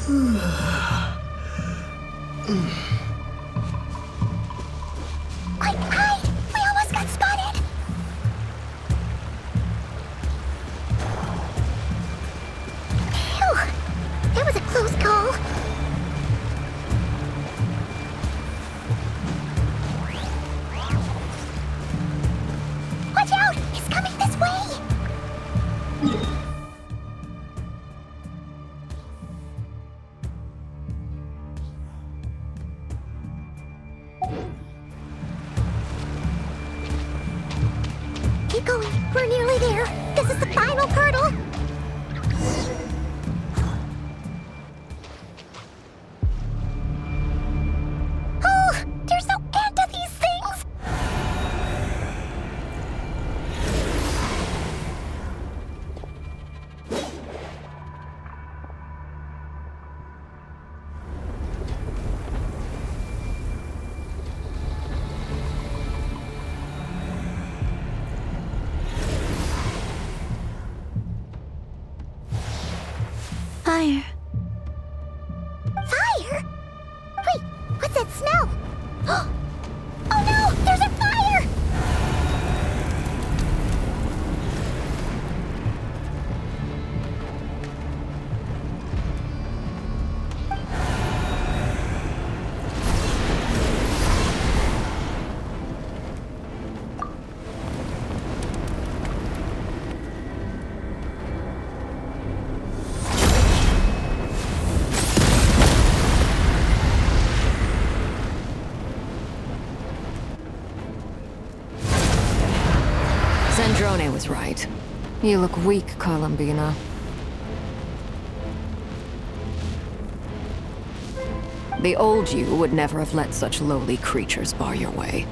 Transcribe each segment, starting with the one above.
Quick, hide! We almost got spotted! Phew! That was a close call. Watch out! He's coming this way! Keep going. We're nearly there. This is the final hurdle. Oh, there's no end to these things. Fire. Fire? Wait, what's that smell? Oh no, there's a fire! Zandrone was right. You look weak, Columbina. The old you would never have let such lowly creatures bar your way.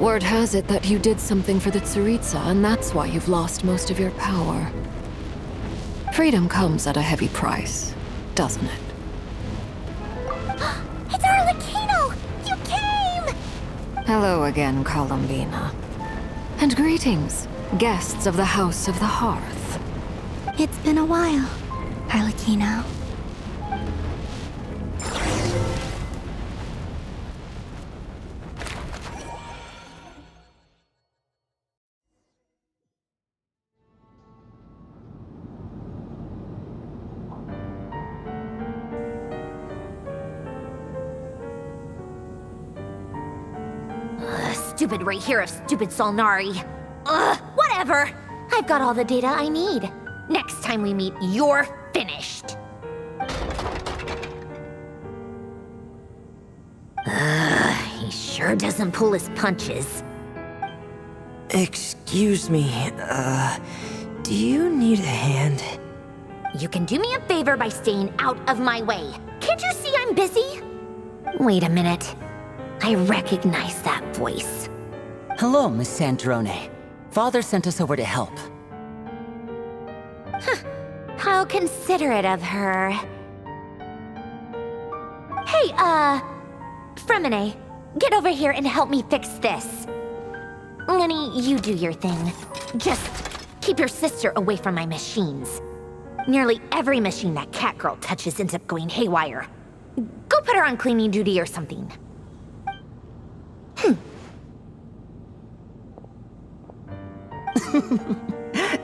Word has it that you did something for the Tsaritsa, and that's why you've lost most of your power. Freedom comes at a heavy price, doesn't it? It's Arlecchino! You came! Hello again, Columbina. And greetings, guests of the House of the Hearth. It's been a while, Arlecchino. Stupid right here of stupid Solnari. Ugh, whatever. I've got all the data I need. Next time we meet, you're finished. He sure doesn't pull his punches. Excuse me, do you need a hand? You can do me a favor by staying out of my way. Can't you see I'm busy? Wait a minute. I recognize that voice. Hello, Miss Zandrone. Father sent us over to help. How considerate of her. Hey, Fremine, get over here and help me fix this. Lenny, you do your thing. Just keep your sister away from my machines. Nearly every machine that Catgirl touches ends up going haywire. Go put her on cleaning duty or something.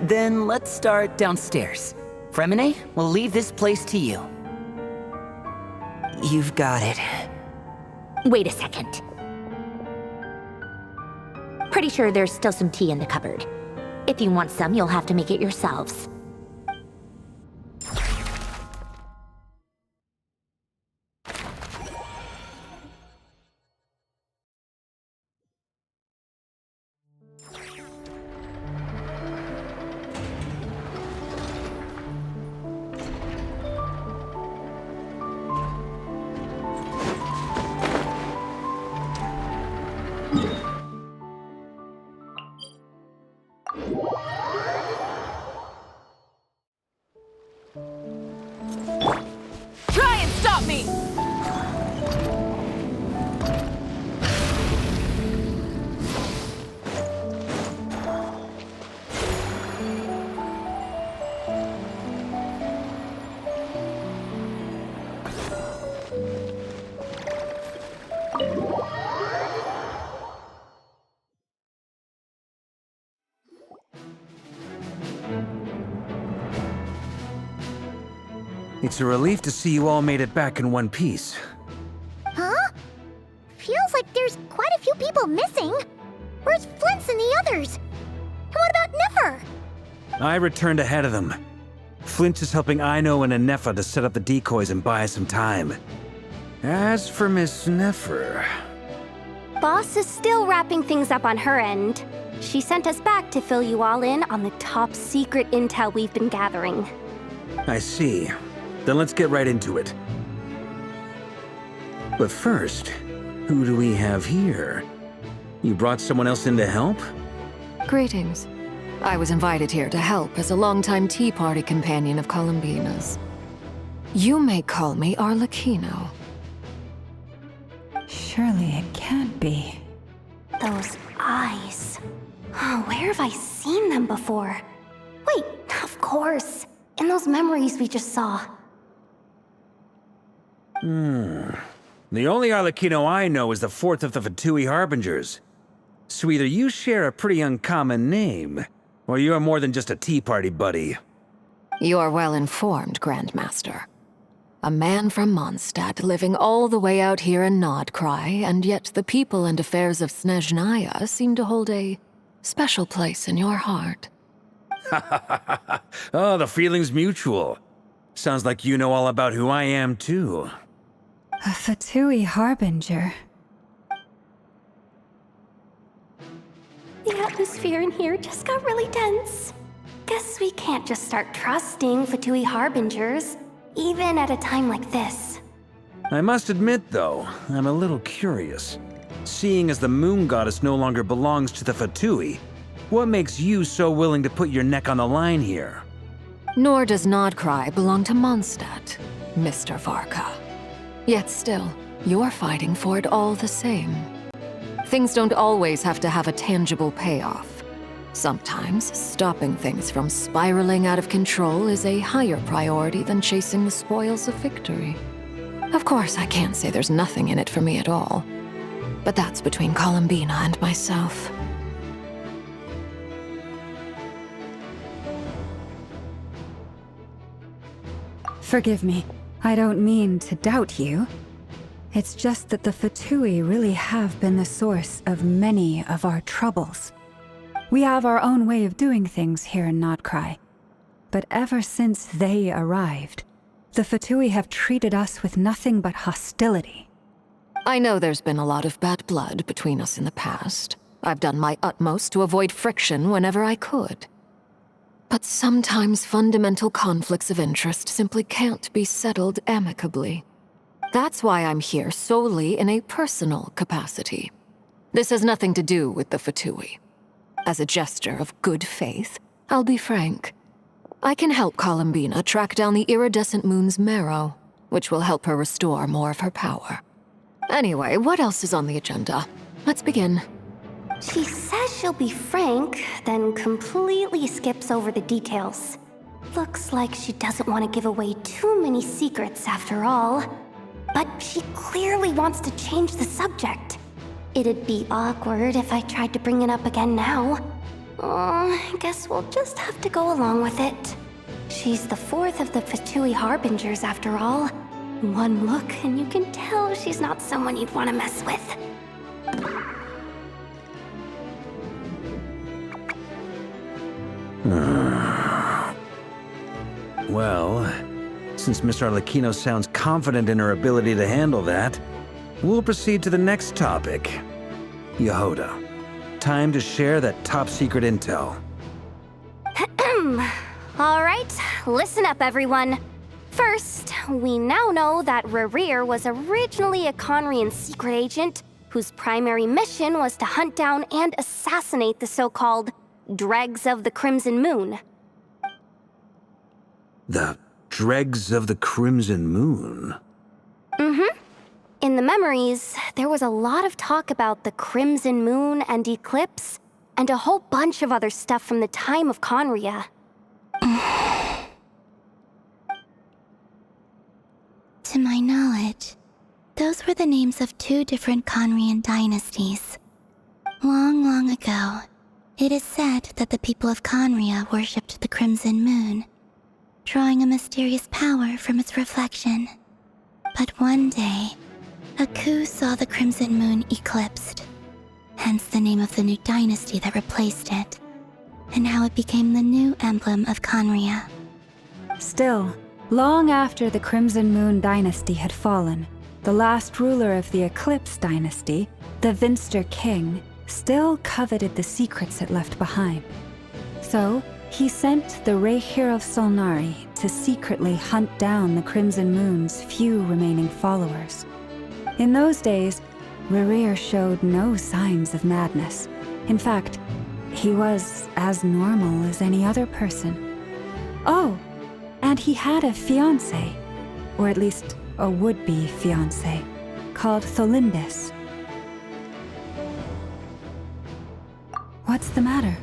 Then let's start downstairs. Fremine, we'll leave this place to you. You've got it. Wait a second. Pretty sure there's still some tea in the cupboard. If you want some, you'll have to make it yourselves. Try and stop me! It's a relief to see you all made it back in one piece. Huh? Feels like there's quite a few people missing. Where's Flint's and the others? And what about Nefer? I returned ahead of them. Flint is helping Aino and Anefa to set up the decoys and buy us some time. As for Miss Nefer... Boss is still wrapping things up on her end. She sent us back to fill you all in on the top secret intel we've been gathering. I see. Then let's get right into it. But first, who do we have here? You brought someone else in to help? Greetings. I was invited here to help as a longtime Tea Party companion of Columbina's. You may call me Arlecchino. Surely it can't be. Those eyes. Oh, where have I seen them before? Wait, of course. In those memories we just saw. The only Arlecchino I know is the fourth of the Fatui Harbingers. So either you share a pretty uncommon name, or you're more than just a Tea Party buddy. You are well informed, Grandmaster. A man from Mondstadt living all the way out here in Nod-krai, and yet the people and affairs of Snezhnaya seem to hold a special place in your heart. Oh, the feeling's mutual. Sounds like you know all about who I am, too. A Fatui Harbinger. The atmosphere in here just got really tense. Guess we can't just start trusting Fatui Harbingers, even at a time like this. I must admit, though, I'm a little curious. Seeing as the Moon Goddess no longer belongs to the Fatui, what makes you so willing to put your neck on the line here? Nor does Nod-krai belong to Mondstadt, Mr. Varka. Yet still, you're fighting for it all the same. Things don't always have to have a tangible payoff. Sometimes, stopping things from spiraling out of control is a higher priority than chasing the spoils of victory. Of course, I can't say there's nothing in it for me at all. But that's between Columbina and myself. Forgive me. I don't mean to doubt you. It's just that the Fatui really have been the source of many of our troubles. We have our own way of doing things here in Nod-krai. But ever since they arrived, the Fatui have treated us with nothing but hostility. I know there's been a lot of bad blood between us in the past. I've done my utmost to avoid friction whenever I could. But sometimes fundamental conflicts of interest simply can't be settled amicably. That's why I'm here solely in a personal capacity. This has nothing to do with the Fatui. As a gesture of good faith, I'll be frank. I can help Columbina track down the iridescent moon's marrow, which will help her restore more of her power. Anyway, what else is on the agenda? Let's begin. She says she'll be frank, then completely skips over the details. Looks like she doesn't want to give away too many secrets after all. But she clearly wants to change the subject. It'd be awkward if I tried to bring it up again now. I guess we'll just have to go along with it. She's the fourth of the Fatui Harbingers after all. One look and you can tell she's not someone you'd want to mess with. Well, since Miss Arlecchino sounds confident in her ability to handle that, we'll proceed to the next topic. Yehoda, time to share that top-secret intel. All right, listen up, everyone. First, we now know that Rerir was originally a Conrian secret agent whose primary mission was to hunt down and assassinate the so-called Dregs of the Crimson Moon. The Dregs of the Crimson Moon? Mm-hmm. In the memories, there was a lot of talk about the Crimson Moon and Eclipse, and a whole bunch of other stuff from the time of Conria. To my knowledge, those were the names of two different Conrian dynasties. Long, long ago, it is said that the people of Conria worshipped the Crimson Moon. drawing a mysterious power from its reflection. But one day, Aku saw the Crimson Moon eclipsed, hence the name of the new dynasty that replaced it, and how it became the new emblem of Conria. Still, long after the Crimson Moon dynasty had fallen, the last ruler of the Eclipse dynasty, the Vinster King, still coveted the secrets it left behind. So, he sent the Rehir of Solnari to secretly hunt down the Crimson Moon's few remaining followers. In those days, Rerir showed no signs of madness. In fact, he was as normal as any other person. Oh, and he had a fiancé, or at least a would-be fiancé, called Tholindis. What's the matter?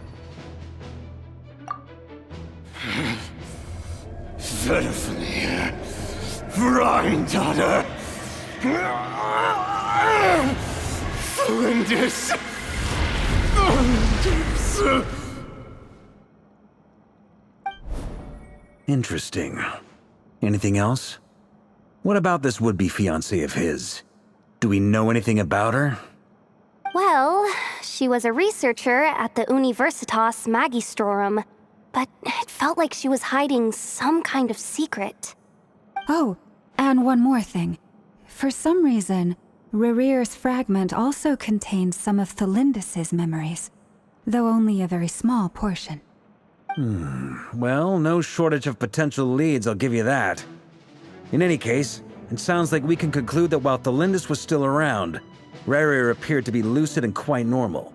Verfnir, Rheindaughter, Flinders. Interesting. Anything else? What about this would-be fiancé of his? Do we know anything about her? Well, she was a researcher at the Universitas Magistrorum, but it felt like she was hiding some kind of secret. Oh, and one more thing. For some reason, Rerir's fragment also contained some of Tholindis' memories, though only a very small portion. Well, no shortage of potential leads, I'll give you that. In any case, it sounds like we can conclude that while Tholindis was still around, Rerir appeared to be lucid and quite normal.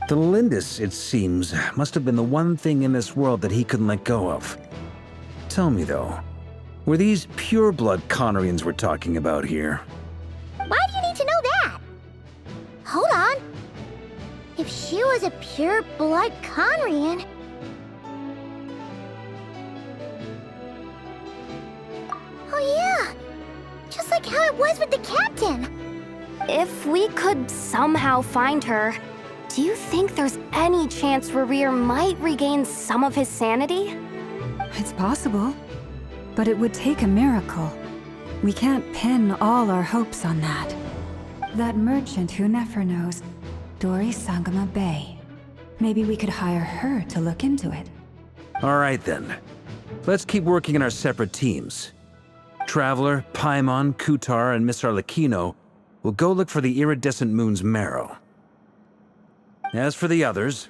Tholindis, it seems, must have been the one thing in this world that he couldn't let go of. Tell me though, were these pure-blood Conrians we're talking about here? Why do you need to know that? Hold on. If she was a pure-blood Conrian... Oh yeah! Just like how it was with the captain! If we could somehow find her, do you think there's any chance Rerir might regain some of his sanity? It's possible, but it would take a miracle. We can't pin all our hopes on that. That merchant who Nefer knows, Dori Sangama Bay. Maybe we could hire her to look into it. All right then. Let's keep working in our separate teams. Traveler, Paimon, Kutar, and Miss Arlecchino will go look for the iridescent moon's marrow. As for the others...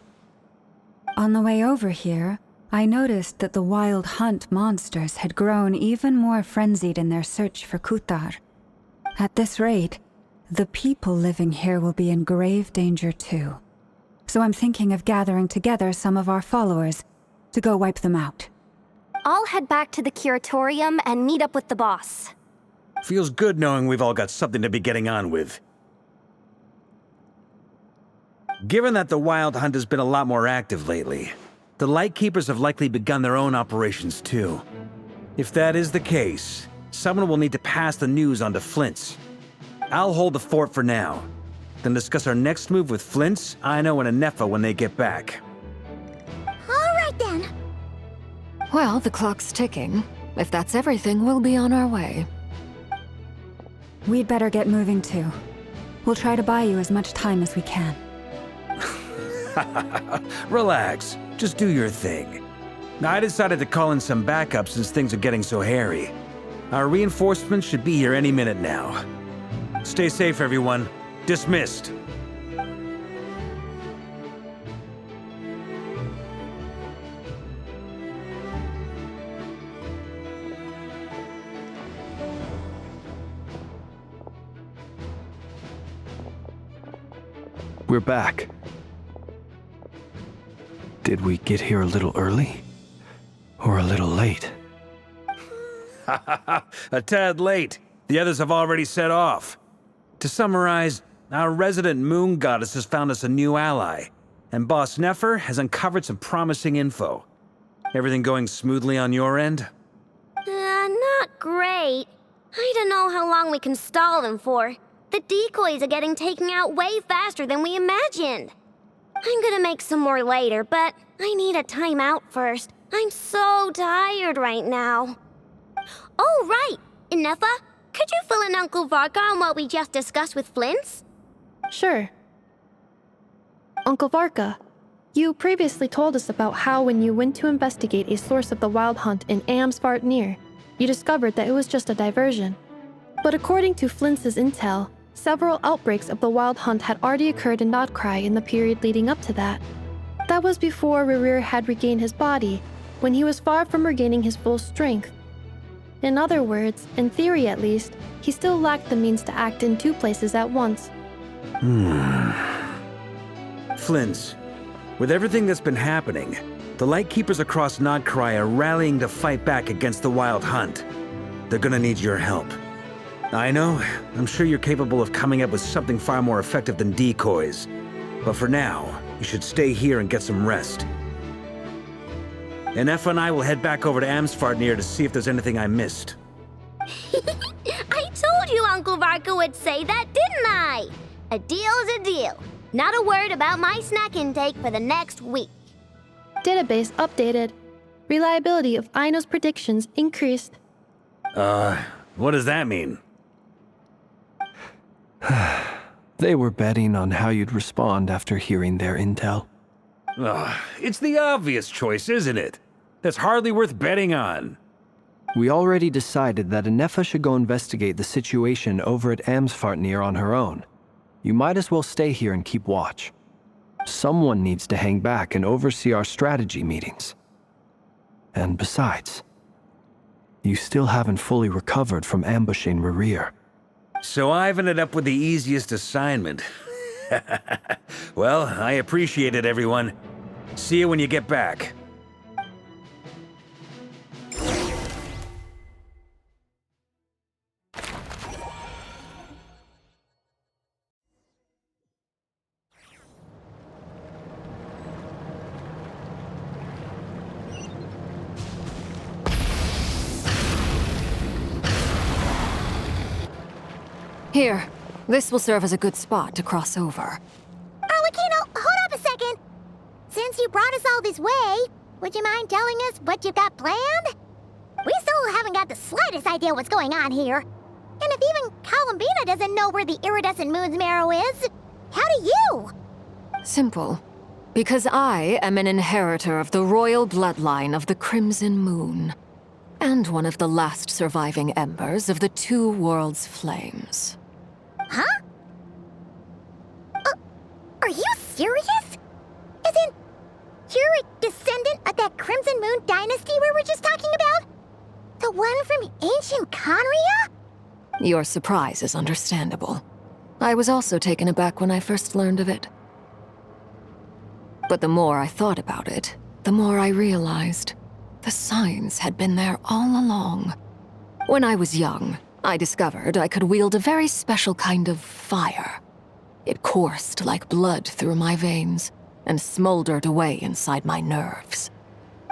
On the way over here, I noticed that the Wild Hunt monsters had grown even more frenzied in their search for Kutar. At this rate, the people living here will be in grave danger too. So I'm thinking of gathering together some of our followers to go wipe them out. I'll head back to the curatorium and meet up with the boss. Feels good knowing we've all got something to be getting on with. Given that the Wild Hunt has been a lot more active lately, the Lightkeepers have likely begun their own operations too. If that is the case, someone will need to pass the news on to Flint's. I'll hold the fort for now, then discuss our next move with Flint's, Aino, and Anefa when they get back. All right then. Well, the clock's ticking. If that's everything, we'll be on our way. We'd better get moving too. We'll try to buy you as much time as we can. Relax, just do your thing. I decided to call in some backup since things are getting so hairy. Our reinforcements should be here any minute now. Stay safe, everyone. Dismissed. We're back. Did we get here a little early? Or a little late? A tad late. The others have already set off. To summarize, our resident moon goddess has found us a new ally, and Boss Nefer has uncovered some promising info. Everything going smoothly on your end? Not great. I don't know how long we can stall them for. The decoys are getting taken out way faster than we imagined. I'm gonna make some more later, but I need a timeout first, I'm so tired right now. Oh, right! Ineffa, could you fill in Uncle Varka on what we just discussed with Flint's? Sure. Uncle Varka, you previously told us about how when you went to investigate a source of the Wild Hunt in Amsvartnir, you discovered that it was just a diversion. But according to Flint's intel, several outbreaks of the Wild Hunt had already occurred in Nod-krai in the period leading up to that. That was before Rerir had regained his body, when he was far from regaining his full strength. In other words, in theory at least, he still lacked the means to act in two places at once. Flint's, with everything that's been happening, the Lightkeepers across Nod-krai are rallying to fight back against the Wild Hunt. They're gonna need your help. I know, I'm sure you're capable of coming up with something far more effective than decoys. But for now, you should stay here and get some rest. Ineffa and I will head back over to Amsvartnir to see if there's anything I missed. I told you Uncle Varka would say that, didn't I? A deal's a deal. Not a word about my snack intake for the next week. Database updated. Reliability of Aino's predictions increased. What does that mean? They were betting on how you'd respond after hearing their intel. It's the obvious choice, isn't it? That's hardly worth betting on. We already decided that Ineffa should go investigate the situation over at Amsvartnir on her own. You might as well stay here and keep watch. Someone needs to hang back and oversee our strategy meetings. And besides, you still haven't fully recovered from ambushing Rerir. So I've ended up with the easiest assignment. Well, I appreciate it, everyone. See you when you get back. Here, this will serve as a good spot to cross over. Arlecchino, hold up a second. Since you brought us all this way, would you mind telling us what you've got planned? We still haven't got the slightest idea what's going on here. And if even Columbina doesn't know where the iridescent moon's marrow is, how do you? Simple. Because I am an inheritor of the royal bloodline of the Crimson Moon, and one of the last surviving embers of the Two Worlds' flames. Huh? Are you serious? As in, you're a descendant of that Crimson Moon dynasty we were just talking about? The one from ancient Conria? Your surprise is understandable. I was also taken aback when I first learned of it. But the more I thought about it, the more I realized the signs had been there all along. When I was young, I discovered I could wield a very special kind of fire. It coursed like blood through my veins and smoldered away inside my nerves.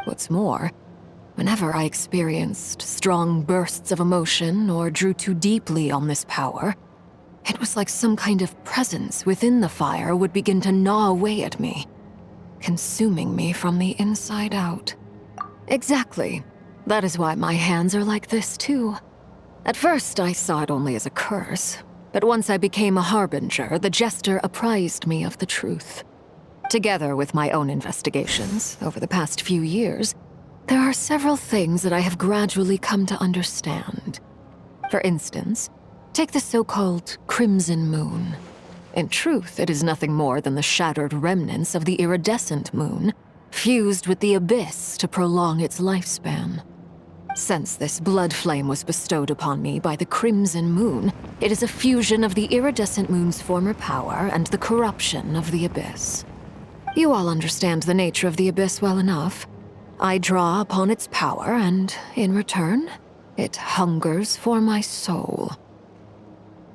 What's more, whenever I experienced strong bursts of emotion or drew too deeply on this power, it was like some kind of presence within the fire would begin to gnaw away at me, consuming me from the inside out. Exactly. That is why my hands are like this, too. At first, I saw it only as a curse, but once I became a harbinger, the jester apprised me of the truth. Together with my own investigations over the past few years, there are several things that I have gradually come to understand. For instance, take the so-called Crimson Moon. In truth, it is nothing more than the shattered remnants of the iridescent moon, fused with the abyss to prolong its lifespan. Since this blood flame was bestowed upon me by the Crimson Moon, it is a fusion of the iridescent moon's former power and the corruption of the abyss. You all understand the nature of the abyss well enough. I draw upon its power, and in return, it hungers for my soul.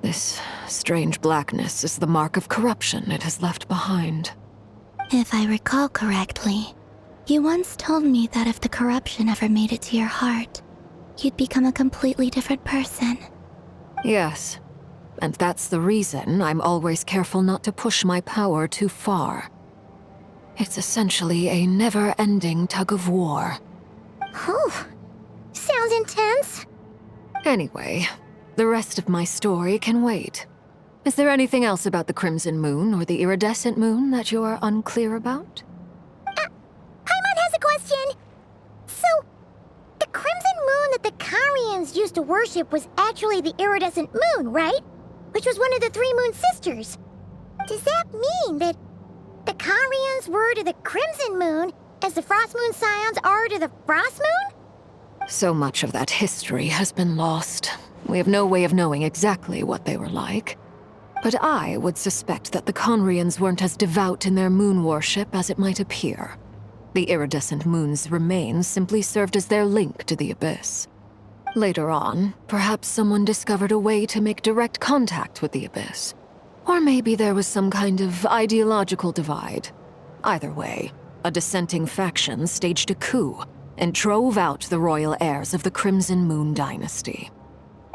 This strange blackness is the mark of corruption it has left behind. If I recall correctly, you once told me that if the corruption ever made it to your heart, you'd become a completely different person. Yes, and that's the reason I'm always careful not to push my power too far. It's essentially a never-ending tug of war, Oh, sounds intense. Anyway, the rest of my story can wait. Is there anything else about the Crimson Moon or the Iridescent Moon that you are unclear about? Paimon has a question. So, the Crimson Moon that the Karians used to worship was actually the Iridescent Moon, right? Which was one of the three Moon Sisters. Does that mean that the Karians were to the Crimson Moon as the Frost Moon Scions are to the Frost Moon? So much of that history has been lost. We have no way of knowing exactly what they were like. But I would suspect that the Conrians weren't as devout in their moon worship as it might appear. The iridescent moon's remains simply served as their link to the Abyss. Later on, perhaps someone discovered a way to make direct contact with the Abyss. Or maybe there was some kind of ideological divide. Either way, a dissenting faction staged a coup and drove out the royal heirs of the Crimson Moon dynasty.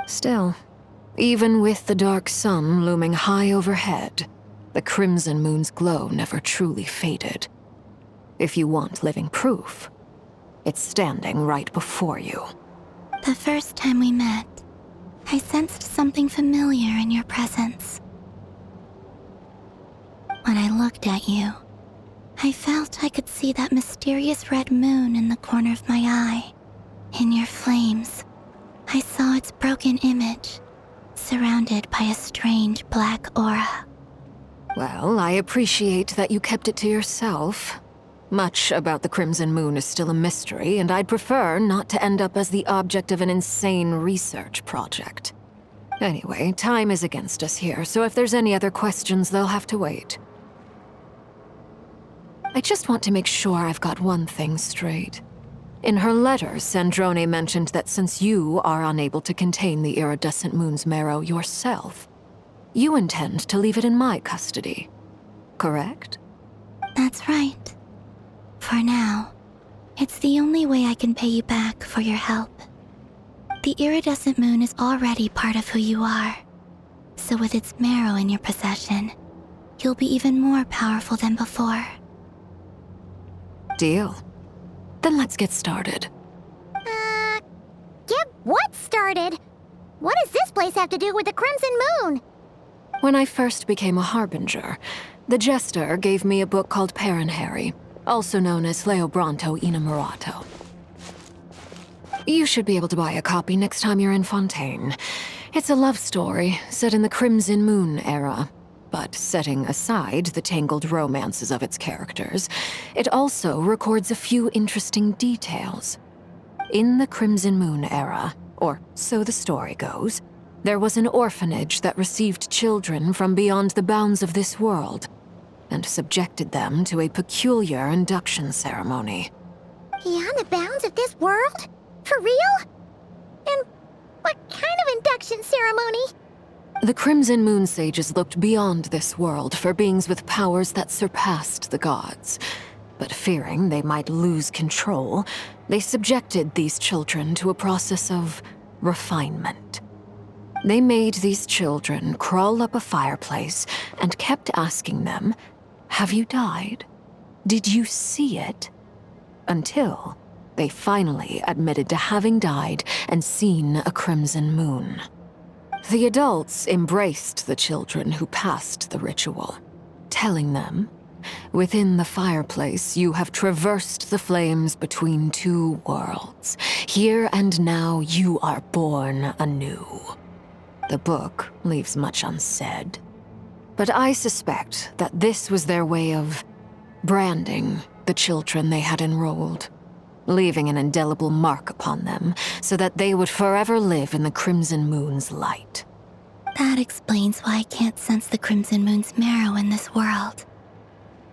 Still, even with the dark sun looming high overhead, the Crimson Moon's glow never truly faded. If you want living proof, it's standing right before you. The first time we met, I sensed something familiar in your presence. When I looked at you, I felt I could see that mysterious red moon in the corner of my eye. In your flames, I saw its broken image, surrounded by a strange black aura. Well, I appreciate that you kept it to yourself. Much about the Crimson Moon is still a mystery, and I'd prefer not to end up as the object of an insane research project. Anyway, time is against us here, so if there's any other questions, they'll have to wait. I just want to make sure I've got one thing straight. In her letter, Sandrone mentioned that since you are unable to contain the iridescent moon's marrow yourself, you intend to leave it in my custody, correct? That's right. For now, it's the only way I can pay you back for your help. The iridescent moon is already part of who you are, so with its marrow in your possession, you'll be even more powerful than before. Deal. Then let's get started. Get what started? What does this place have to do with the Crimson Moon? When I first became a Harbinger, the Jester gave me a book called Paranhari, also known as Leobranto Inamorato. You should be able to buy a copy next time you're in Fontaine. It's a love story set in the Crimson Moon era, but setting aside the tangled romances of its characters, it also records a few interesting details. In the Crimson Moon era, or so the story goes, there was an orphanage that received children from beyond the bounds of this world, and subjected them to a peculiar induction ceremony. Beyond the bounds of this world? For real? And what kind of induction ceremony? The Crimson Moon sages looked beyond this world for beings with powers that surpassed the gods. But fearing they might lose control, they subjected these children to a process of refinement. They made these children crawl up a fireplace and kept asking them, "Have you died? Did you see it?" Until they finally admitted to having died and seen a crimson moon. The adults embraced the children who passed the ritual, telling them, "Within the fireplace, you have traversed the flames between two worlds. Here and now, you are born anew." The book leaves much unsaid, but I suspect that this was their way of branding the children they had enrolled, leaving an indelible mark upon them so that they would forever live in the Crimson Moon's light. That explains why I can't sense the Crimson Moon's marrow in this world.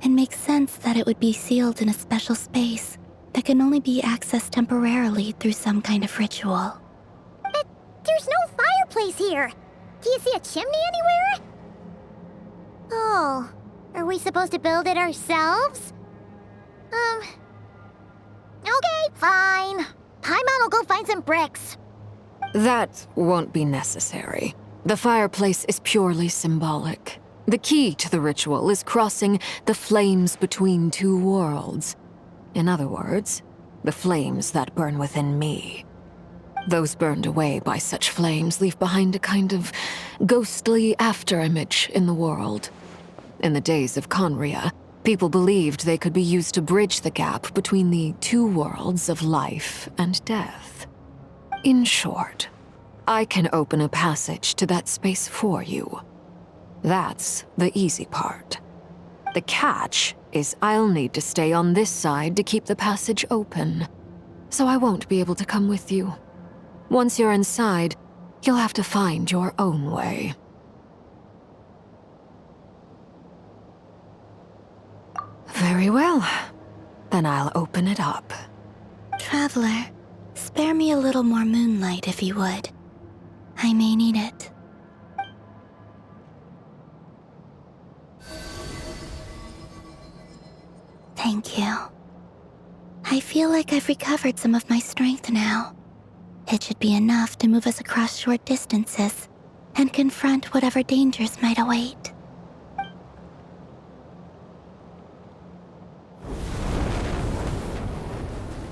It makes sense that it would be sealed in a special space that can only be accessed temporarily through some kind of ritual. But there's no fireplace here. Do you see a chimney anywhere? Oh, are we supposed to build it ourselves? Okay, fine. Paimon will go find some bricks. That won't be necessary. The fireplace is purely symbolic. The key to the ritual is crossing the flames between two worlds. In other words, The flames that burn within me. Those burned away by such flames leave behind a kind of ghostly afterimage in the world. In the days of Conria, people believed they could be used to bridge the gap between the two worlds of life and death. In short, I can open a passage to that space for you. That's the easy part. The catch is I'll need to stay on this side to keep the passage open, so I won't be able to come with you. Once you're inside, you'll have to find your own way. Very well. Then I'll open it up. Traveler, spare me a little more moonlight if you would. I may need it. Thank you. I feel like I've recovered some of my strength now. It should be enough to move us across short distances and confront whatever dangers might await.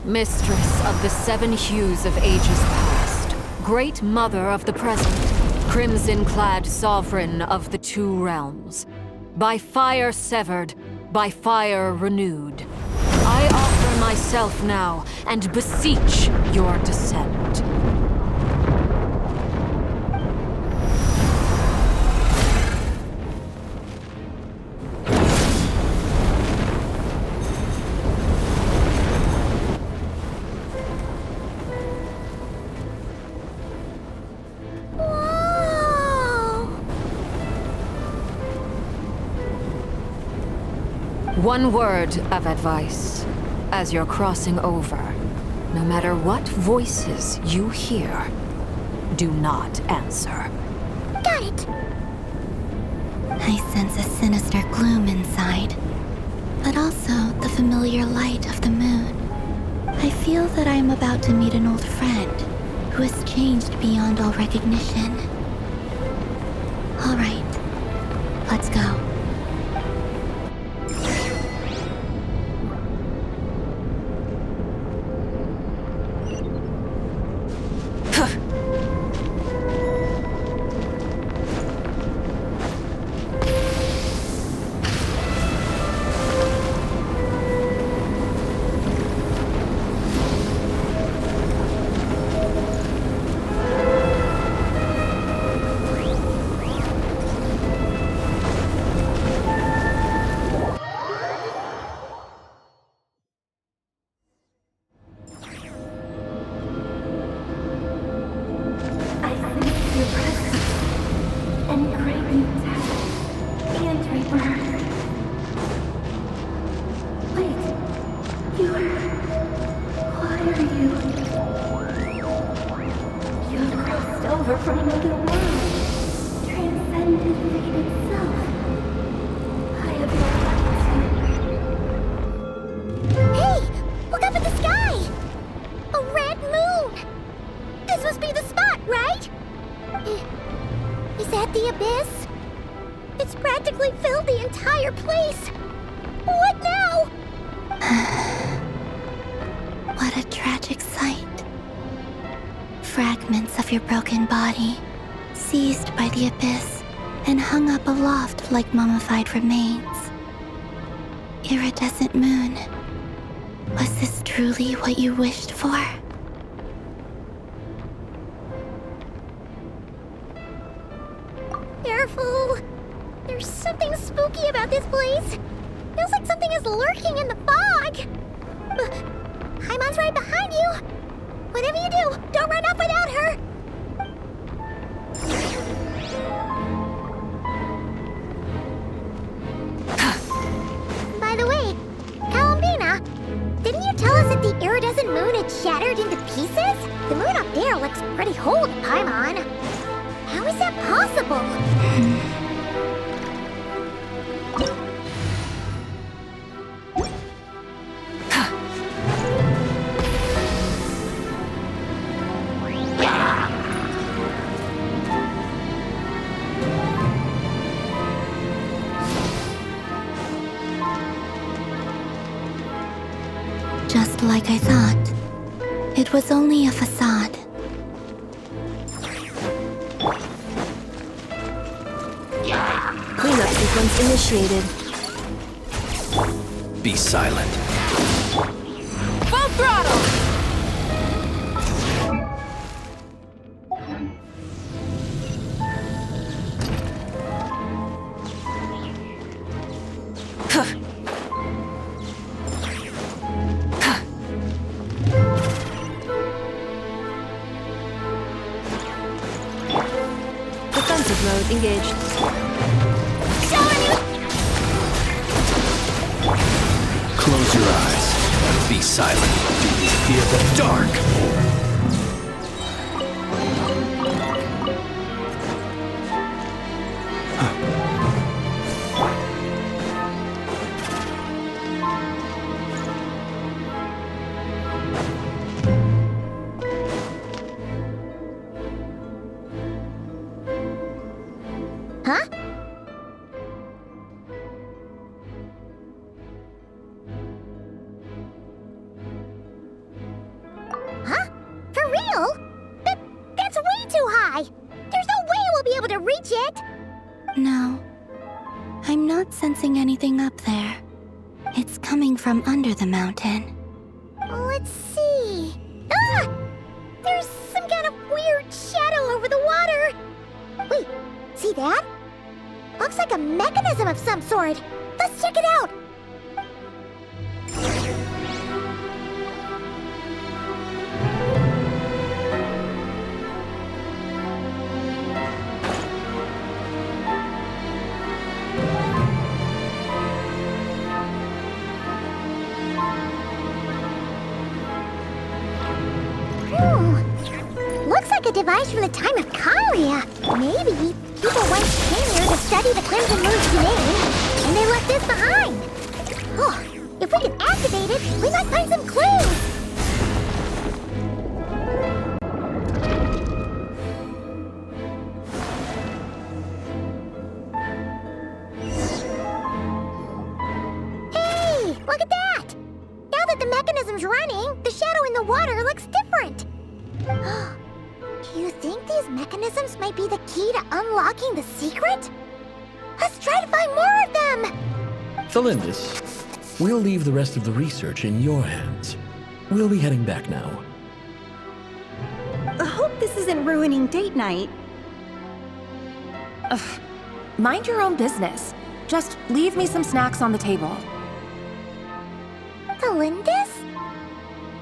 Mistress of the seven hues of ages past, great mother of the present, crimson-clad sovereign of the two realms, by fire severed, by fire renewed, I offer myself now and beseech your descent. One word of advice. As you're crossing over, no matter what voices you hear, do not answer. Got it! I sense a sinister gloom inside, but also the familiar light of the moon. I feel that I am about to meet an old friend who has changed beyond all recognition. All right, let's go. Fragments of your broken body, seized by the abyss and hung up aloft like mummified remains. Iridescent moon, was this truly what you wished for? Careful! There's something spooky about this place. Feels like something is lurking in the fog. Haimon's right behind you. Whatever you do, don't run off without her! By the way, Kalambina, didn't you tell us that the iridescent moon had shattered into pieces? The moon up there looks pretty whole to Paimon. How is that possible? Just like I thought. It was only a facade. Cleanup sequence initiated. Be silent. Full throttle! Defensive mode engaged. Close your eyes. Be silent. Do you fear the dark? Huh? Huh? For real? That's way too high! There's no way we'll be able to reach it! No. I'm not sensing anything up there. It's coming from under the mountain. Let's see... Ah! There's some kind of weird shadow over the water! Wait, see that? Looks like a mechanism of some sort. Let's check it out! Looks like a device from the time of Kalia. Maybe people once came here to study the Crimson Moon's domain, and they left this behind. Oh, if we can activate it, we might find some clues. Hey, look at that! Now that the mechanism's running, the shadow in the water looks different. Do you think these mechanisms might be the key to unlocking the secret? Let's try to find more of them! Thalindis, we'll leave the rest of the research in your hands. We'll be heading back now. I hope this isn't ruining date night. Ugh. Mind your own business. Just leave me some snacks on the table. Thalindis?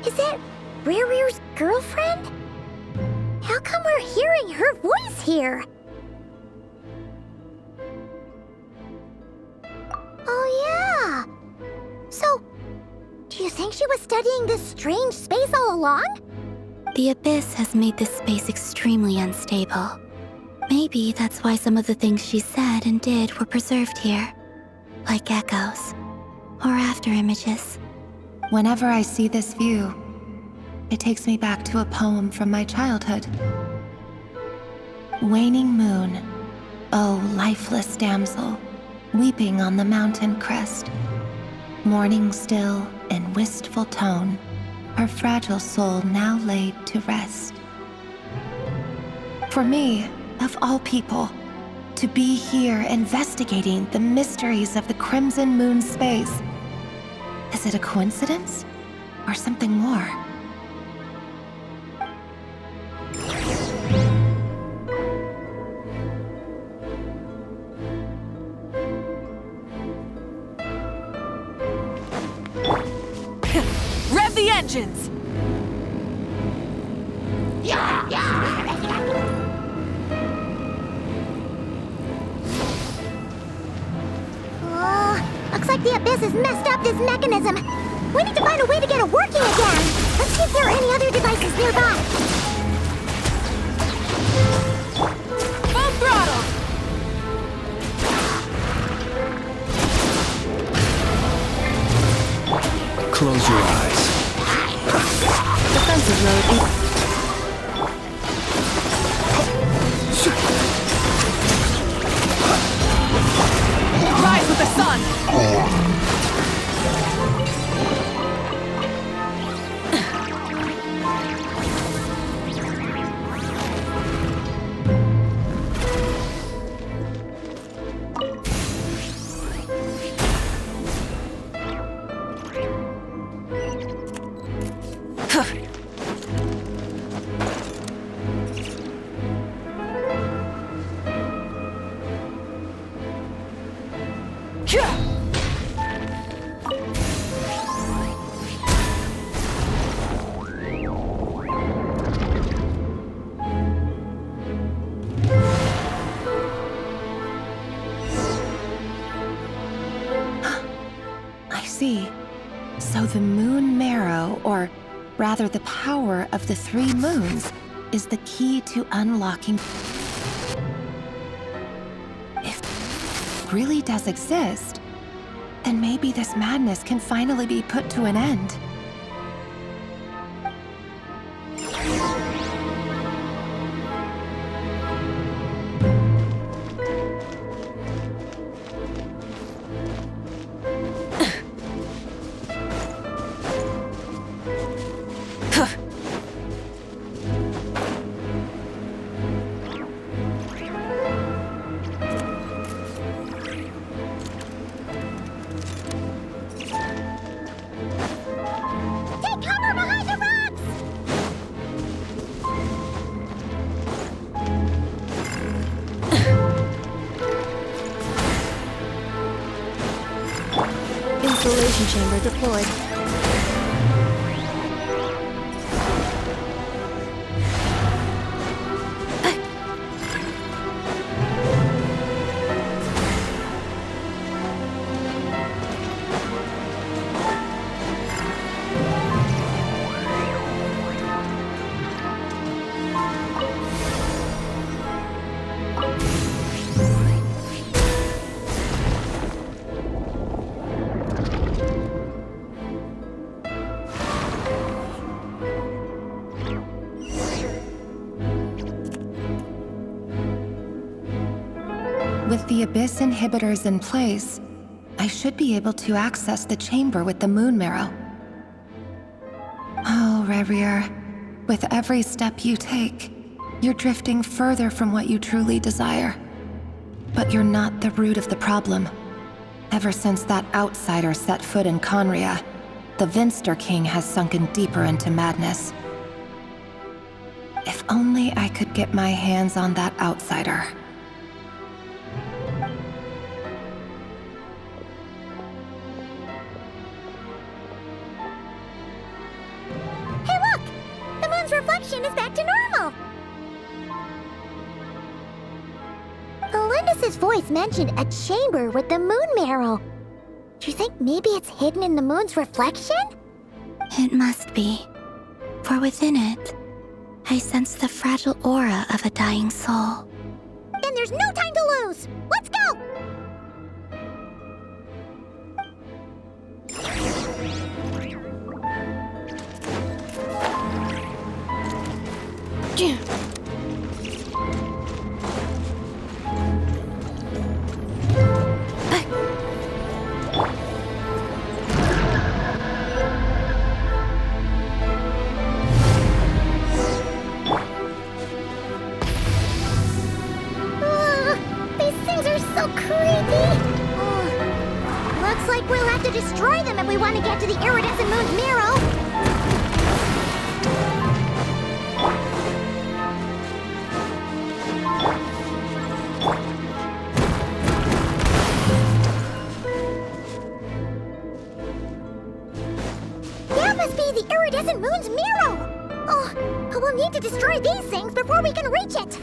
Is that Rere's girlfriend? How come we're hearing her voice here? Oh yeah! So, do you think she was studying this strange space all along? The Abyss has made this space extremely unstable. Maybe that's why some of the things she said and did were preserved here. Like echoes. Or after images. Whenever I see this view, it takes me back to a poem from my childhood. Waning moon, oh lifeless damsel, weeping on the mountain crest, mourning still in wistful tone, her fragile soul now laid to rest. For me, of all people, to be here investigating the mysteries of the Crimson Moon space, is it a coincidence or something more? Rev the engines! Looks like the Abyss has messed up this mechanism. We need to find a way to get it working again. Let's see if there are any other devices nearby. Full throttle! Close your eyes. Defensive mode. Rise with the sun! moon marrow, or rather the power of the 3 moons, is the key to unlocking. If it really does exist, then maybe this madness can finally be put to an end. Insulation chamber deployed. With the Abyss inhibitors in place, I should be able to access the chamber with the moon marrow. Oh, Revier, with every step you take, you're drifting further from what you truly desire. But you're not the root of the problem. Ever since that outsider set foot in Conria, the Vinster King has sunken deeper into madness. If only I could get my hands on that outsider. Hey look! The moon's reflection is back to normal! Elendis' voice mentioned a chamber with the moon marrow. Do you think maybe it's hidden in the moon's reflection? It must be. For within it, I sense the fragile aura of a dying soul. Then there's no time to lose! Let's go! These things are so creepy! Looks like we'll have to destroy them if we want to get to the iridescent moon's marrow! That must be the iridescent moon's marrow! Oh, we'll need to destroy these things before we can reach it!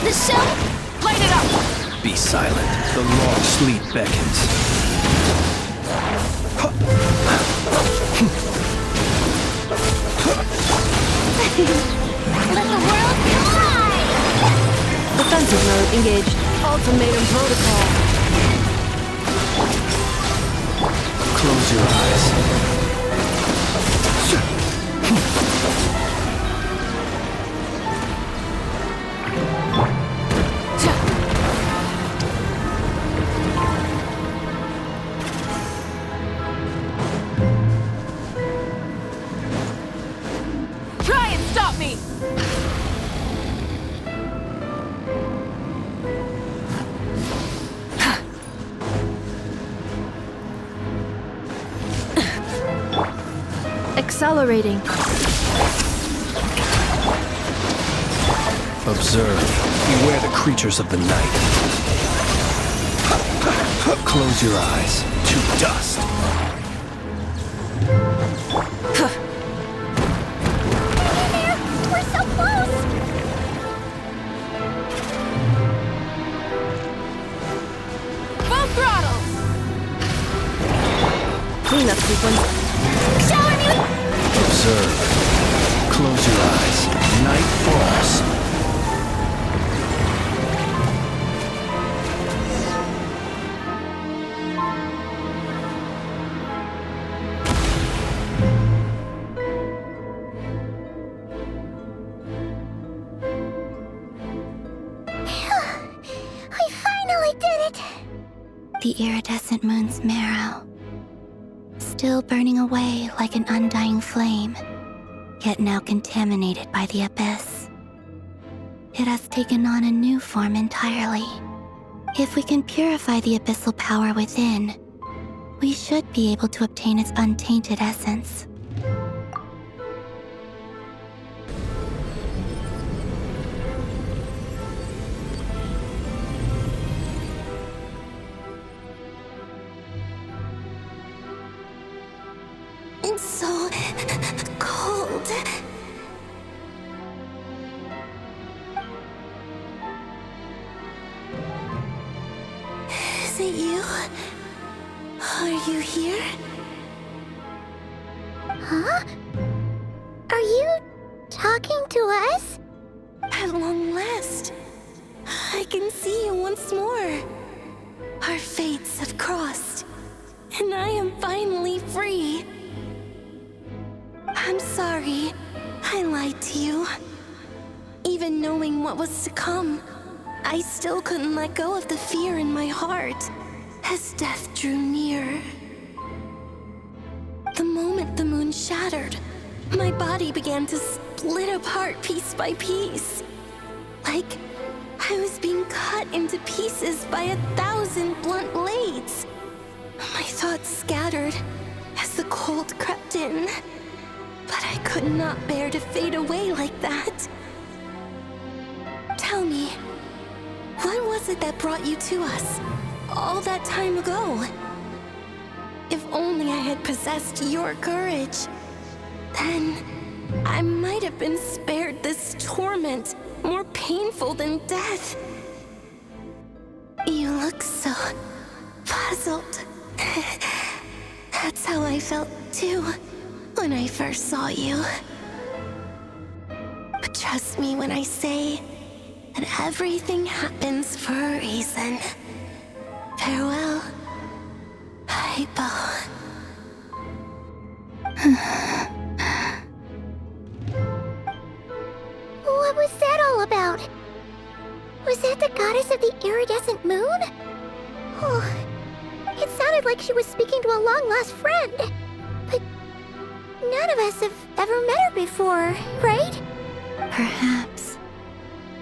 The shell! Light it up! Be silent. The long sleep beckons. Let the world collide! Defensive mode engaged. Ultimatum protocol. Close your eyes. Try and stop me! Accelerating. Observe. Beware the creatures of the night. Close your eyes. To dust. Night Frost. We finally did it! The iridescent moon's marrow, still burning away like an undying flame, yet now contaminated by the abyss. It has taken on a new form entirely. If we can purify the abyssal power within, we should be able to obtain its untainted essence. It's so cold. Is it you? Are you here? Huh? Are you talking to us? At long last, I can see you once more. Our fates have crossed, and I am finally free. I'm sorry, I lied to you. Even knowing what was to come, I still couldn't let go of the fear in my heart as death drew near. The moment the moon shattered, my body began to split apart piece by piece. Like I was being cut into pieces by 1,000 blunt blades. My thoughts scattered as the cold crept in. But I could not bear to fade away like that. Tell me, what was it that brought you to us all that time ago? If only I had possessed your courage, then I might have been spared this torment more painful than death. You look so puzzled. That's how I felt too when I first saw you. But trust me when I say that everything happens for a reason. Farewell, Hypo. What was that all about? Was that the goddess of the iridescent moon? Oh, it sounded like she was speaking to a long-lost friend. But none of us have ever met her before, right? Perhaps.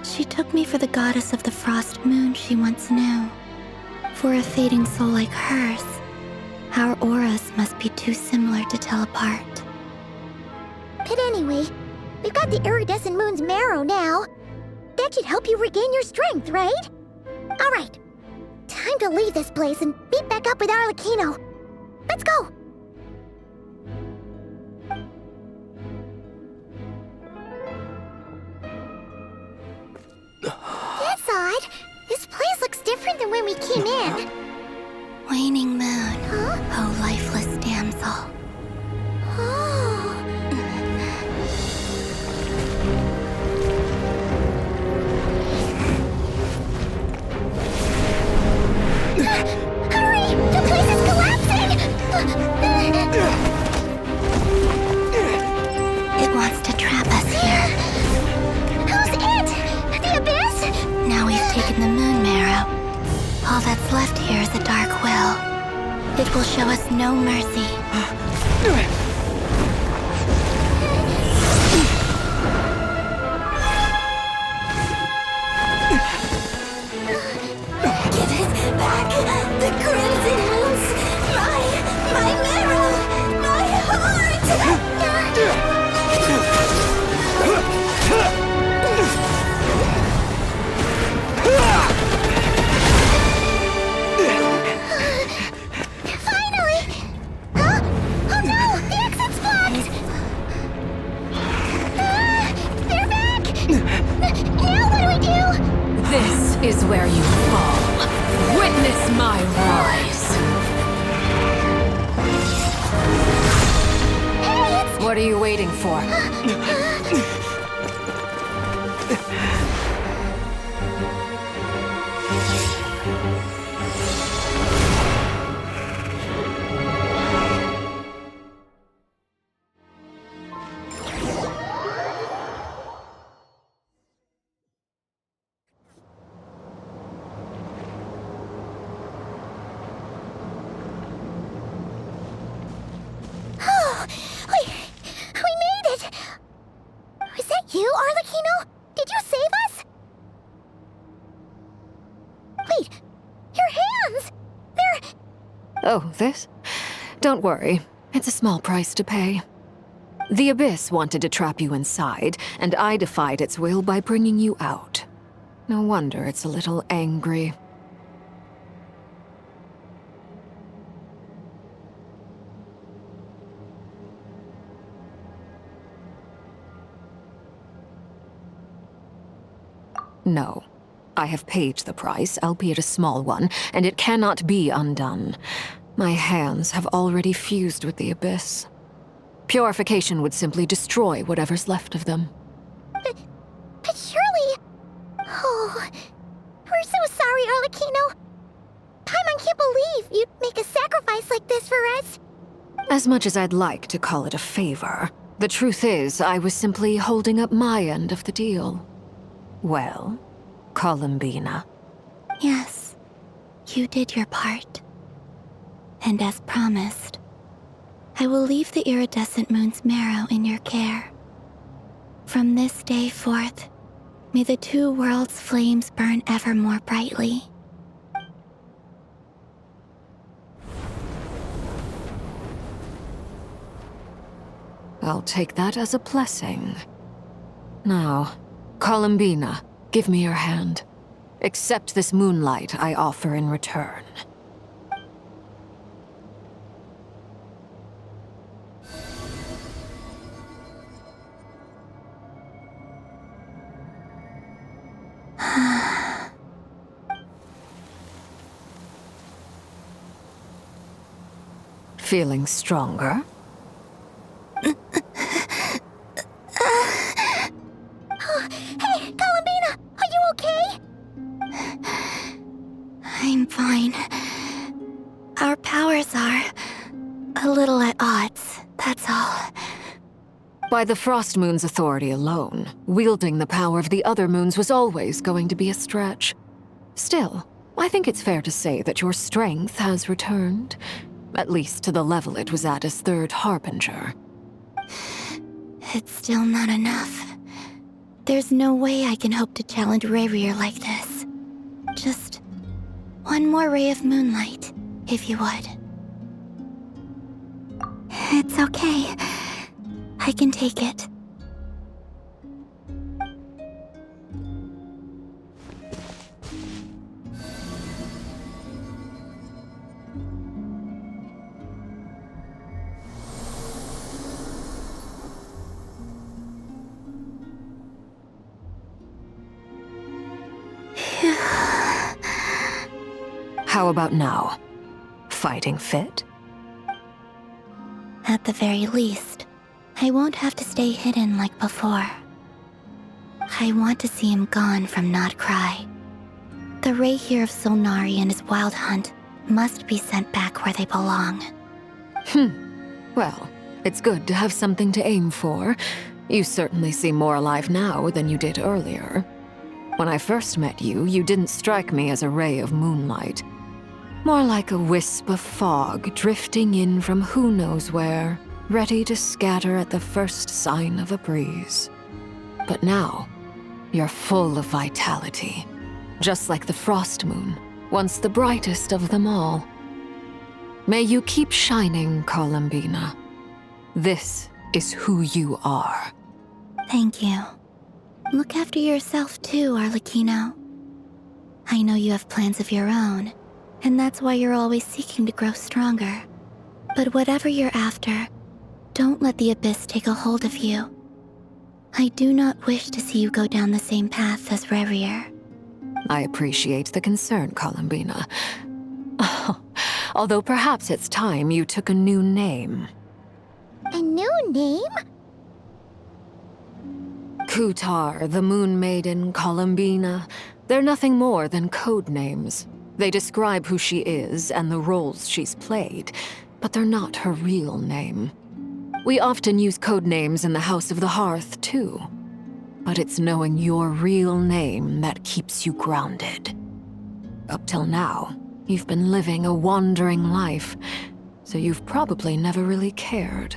She took me for the goddess of the frost moon she once knew. For a fading soul like hers, our auras must be too similar to tell apart. But anyway, we've got the iridescent moon's marrow now. That should help you regain your strength, right? Alright, time to leave this place and meet back up with Arlecchino. Let's go! That's odd. This place looks different than when we came in. Waning moon, Huh? oh lifeless damsel. Oh. Hurry! The place is collapsing! It wants to trap us here. Who's it? The abyss? Now we've taken the moon marrow. All that's left here is a dark will. It will show us no mercy. Give it back! The crimson moons! My marrow! My heart! Finally! Huh? Oh no! The exit's blocked! They're back! Now what do we do? This is where you fall. Witness my rise. Hey, it's... What are you waiting for? Oh, we made it! Was that you, Arlecchino? Did you save us? Wait, your hands! They're... Oh, this? Don't worry. It's a small price to pay. The Abyss wanted to trap you inside, and I defied its will by bringing you out. No wonder it's a little angry. No. I have paid the price, albeit a small one, and it cannot be undone. My hands have already fused with the Abyss. Purification would simply destroy whatever's left of them. But surely... Oh, we're so sorry, Arlecchino. Paimon can't believe you'd make a sacrifice like this for us. As much as I'd like to call it a favor, the truth is I was simply holding up my end of the deal. Well, Columbina. Yes, you did your part. And as promised, I will leave the iridescent moon's marrow in your care. From this day forth, may the two worlds' flames burn ever more brightly. I'll take that as a blessing. Now, Columbina, give me your hand. Accept this moonlight I offer in return. Feeling stronger? Hey, Columbina, are you okay? I'm fine. Our powers are a little at odds, that's all. By the Frost Moon's authority alone, wielding the power of the other moons was always going to be a stretch. Still, I think it's fair to say that your strength has returned, at least to the level it was at as Third Harbinger. It's still not enough. There's no way I can hope to challenge Rayrier like this. Just one more ray of moonlight, if you would. It's okay. I can take it. How about now? Fighting fit? At the very least, I won't have to stay hidden like before. I want to see him gone from Nod-krai. The Rayrier of Solnari and his wild hunt must be sent back where they belong. Well, it's good to have something to aim for. You certainly seem more alive now than you did earlier. When I first met you, you didn't strike me as a ray of moonlight. More like a wisp of fog drifting in from who knows where, ready to scatter at the first sign of a breeze. But now, you're full of vitality, just like the Frost Moon, once the brightest of them all. May you keep shining, Columbina. This is who you are. Thank you. Look after yourself too, Arlecchino. I know you have plans of your own, and that's why you're always seeking to grow stronger. But whatever you're after, don't let the Abyss take a hold of you. I do not wish to see you go down the same path as Rayrier. I appreciate the concern, Columbina. Although perhaps it's time you took a new name. A new name? Kutar, the Moon Maiden, Columbina, they're nothing more than code names. They describe who she is and the roles she's played, but they're not her real name. We often use code names in the House of the Hearth, too. But it's knowing your real name that keeps you grounded. Up till now, you've been living a wandering life, so you've probably never really cared.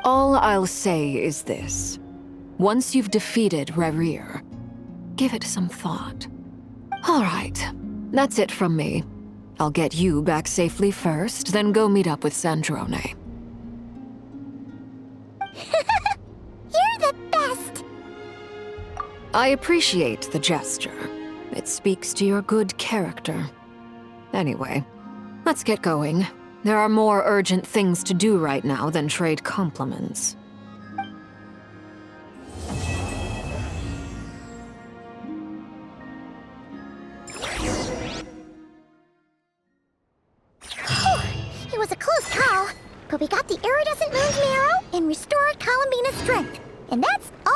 All I'll say is this. Once you've defeated Rerir, give it some thought. All right, that's it from me. I'll get you back safely first, then go meet up with Sandrone. You're the best! I appreciate the gesture. It speaks to your good character. Anyway, let's get going. There are more urgent things to do right now than trade compliments. It was a close call, but we got the iridescent moon's marrow and restored Columbina's strength. And that's all